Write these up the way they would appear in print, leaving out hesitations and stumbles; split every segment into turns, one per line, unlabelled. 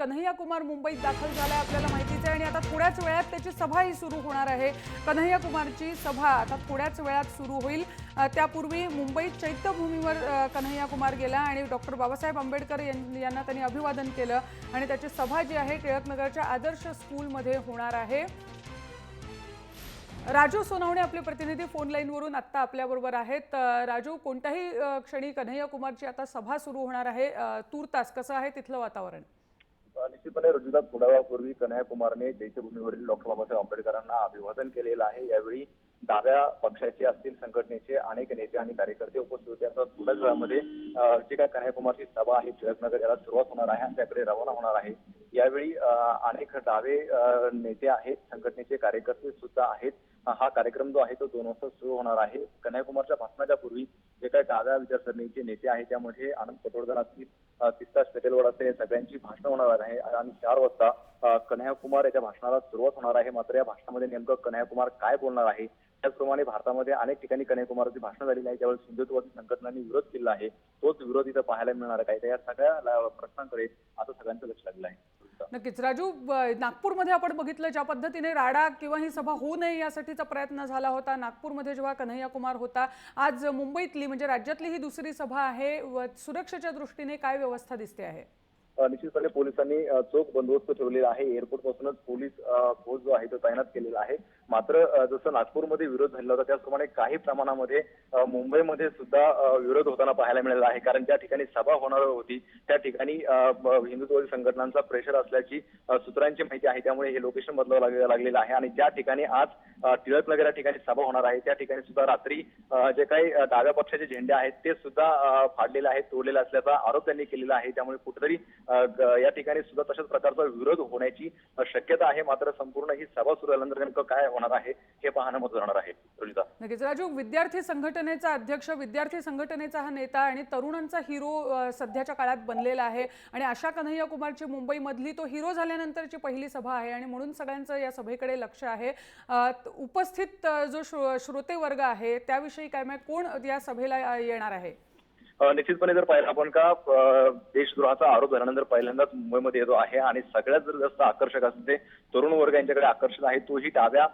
कन्हैया कुमार मुंबईत दाखल झालाय आपल्याला माहितीच आहे आणि आता थोड्याच वेळात त्याची सभाही सुरू होणार आहे। कन्हैया कुमारची सभा आता थोड्याच वेळात सुरू होईल। त्यापूर्वी मुंबईत चैत्यभूमीवर कन्हैया कुमार गेला आणि डॉक्टर बाबासाहेब आंबेडकर यांना त्यांनी अभिवादन केलं आणि त्याची सभा जी आहे टिळकनगरच्या आदर्श स्कूलमध्ये होणार आहे। राजू सोनवणे आपले प्रतिनिधी फोन लाईनवरून आता आपल्याबरोबर आहेत। राजू, कोणत्याही क्षणी कन्हैया कुमारची आता सभा सुरू होणार आहे, तूर्तास कसं आहे तिथलं वातावरण?
निश्चितपणे रुजुता थोड्या वेळापूर्वी कन्हैया कुमारने चैत्यभूमीवरील डॉक्टर बाबासाहेब आंबेडकरांना अभिवादन केलेलं आहे। यावेळी डाव्या पक्षाचे असतील, संघटनेचे अनेक नेते आणि कार्यकर्ते उपस्थित होते। आता थोड्याच वेळामध्ये जे काय कन्हैया कुमारची सभा आहे टिळकनगर याला सुरुवात होणार आहे आणि त्याकडे रवाना होणार आहे। यावेळी अनेक डावे नेते आहेत, संघटनेचे कार्यकर्ते सुद्धा आहेत। हा कार्यक्रम जो आहे तो 2 वाजता सुरू होणार आहे। कन्हैया कुमारच्या भाषणाच्या पूर्वी जे काही डाव्या विचारसरणीचे नेते आहेत त्यामध्ये आनंद पटवर्धन असतील, तिस्ता पेटेलवाड असतील, सगळ्यांची भाषणं होणार आहे आणि 4 वाजता कन्हैया कुमार याच्या भाषणाला सुरुवात होणार आहे। मात्र या भाषणामध्ये नेमकं कन्हैया कुमार काय बोलणार आहे, त्याचप्रमाणे भारतामध्ये अनेक ठिकाणी कन्हैया कुमारची भाषणं झालेली आहे त्यावेळी हिंदुत्ववादी संघटनांनी विरोध केला आहे। तोच विरोध इथं पाहायला मिळणार आहे। तर या सगळ्या प्रश्नांकडे आता सगळ्यांचं लक्ष लागलं आहे।
नक्कीच राजू, नागपूरमध्ये आपण बघितलं ज्या पद्धतीने राडा किंवा ही सभा होऊ नये यासाठीचा प्रयत्न झाला होता। नागपूरमध्ये जेव्हा कन्हैया कुमार होता, आज मुंबईतली म्हणजे राज्यातली ही दुसरी सभा आहे। सुरक्षेच्या दृष्टीने काय व्यवस्था दिसते आहे?
निश्चितपणे पोलिसांनी चोख बंदोबस्त ठेवलेला आहे। एअरपोर्ट पासूनच पोलीस फोर्स जो आहे तो तैनात केलेला आहे। मात्र जसं नागपूरमध्ये विरोध झालेला होता त्याचप्रमाणे काही प्रमाणामध्ये मुंबईमध्ये सुद्धा विरोध होताना पाहायला मिळाला आहे। कारण ज्या ठिकाणी सभा होणार होती त्या ठिकाणी हिंदुत्ववादी संघटनांचा प्रेशर असल्याची सूत्रांची माहिती आहे। त्यामुळे हे लोकेशन बदलावं लागलेलं आहे आणि ज्या ठिकाणी आज टिळकनगर या ठिकाणी सभा होणार आहे त्या ठिकाणी सुद्धा रात्री जे काही डाव्या पक्षाचे झेंडे आहेत ते सुद्धा फाडलेले आहेत, तोडलेले असल्याचा आरोप त्यांनी केलेला आहे। त्यामुळे कुठेतरी या ठिकाणी सुद्धा तशाच प्रकारचा विरोध होण्याची शक्यता आहे। मात्र संपूर्ण ही सभा सुरू झाल्यानंतर नेमकं काय होणार आहे हे पाहणं महत्त्वाचं राहणार आहे। रुजिता,
नक्कीच राजू, विद्यार्थी संघटनेचा अध्यक्ष, विद्यार्थी संघटनेचा हा नेता आणि तरुणांचा हिरो सध्याच्या काळात बनलेला आहे आणि अशा कन्हैया कुमारची मुंबईमधली तो हिरो झाल्यानंतरची पहिली सभा आहे आणि म्हणून सगळ्यांचं या सभेकडे लक्ष आहे। उपस्थित जो श्रोते वर्ग आहे त्याविषयी काय, मग कोण या सभेला येणार आहे?
निश्चितपणे जर पाहिलं आपण का देशद्रोहाचा आरोप झाल्यानंतर पहिल्यांदाच मुंबईमध्ये येतो आहे आणि सगळ्यात जर जास्त आकर्षक असते तरुण वर्ग यांच्याकडे आकर्षित आहे। तोही डाव्या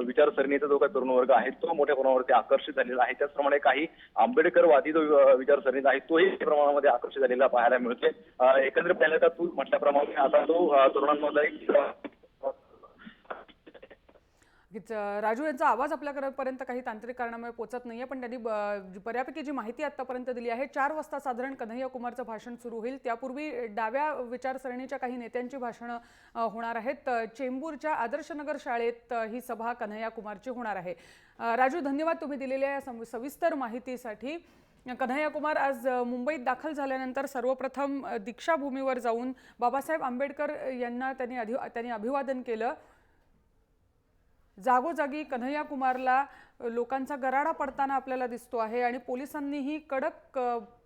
विचारसरणीचा जो काही तरुण वर्ग आहे तो मोठ्या प्रमाणावरती आकर्षित झालेला आहे। त्याचप्रमाणे काही आंबेडकरवादी जो विचारसरणीचा आहे तोही प्रमाणामध्ये आकर्षित झालेला पाहायला मिळतोय। एकंदरीत पाहिलं तर तू म्हटल्याप्रमाणे आता तो तरुणांमध्ये
राजू यांचा आवाज आपल्यापर्यंत काही तांत्रिक कारणामुळे पोहोचत नाहीये, पण त्यांनी बऱ्यापैकी जी माहिती आतापर्यंत दिली आहे। 4 वाजता साधारण कन्हैया कुमारचं भाषण सुरू होईल। त्यापूर्वी डाव्या विचारसरणीच्या काही नेत्यांची भाषणं होणार आहेत। चेंबूरच्या आदर्शनगर शाळेत ही सभा कन्हैया कुमारची होणार आहे। राजू, धन्यवाद तुम्ही दिलेल्या या सविस्तर माहितीसाठी। कन्हैया कुमार आज मुंबईत दाखल झाल्यानंतर सर्वप्रथम दीक्षाभूमीवर जाऊन बाबासाहेब आंबेडकर यांना त्यांनी अभिवादन केलं। जागोजागी कन्हैया कुमारला लोकांचा गराडा पडताना आपल्याला दिसतो आहे आणि पोलिसांनीही कडक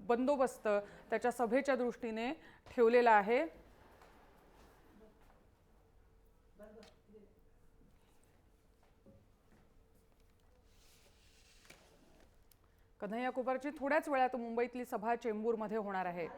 बंदोबस्त त्याच्या सभेच्या दृष्टीने ठेवलेला आहे। कन्हैया कुमारची थोड्याच वेळात मुंबईतली सभा चेंबूरमध्ये होणार आहे।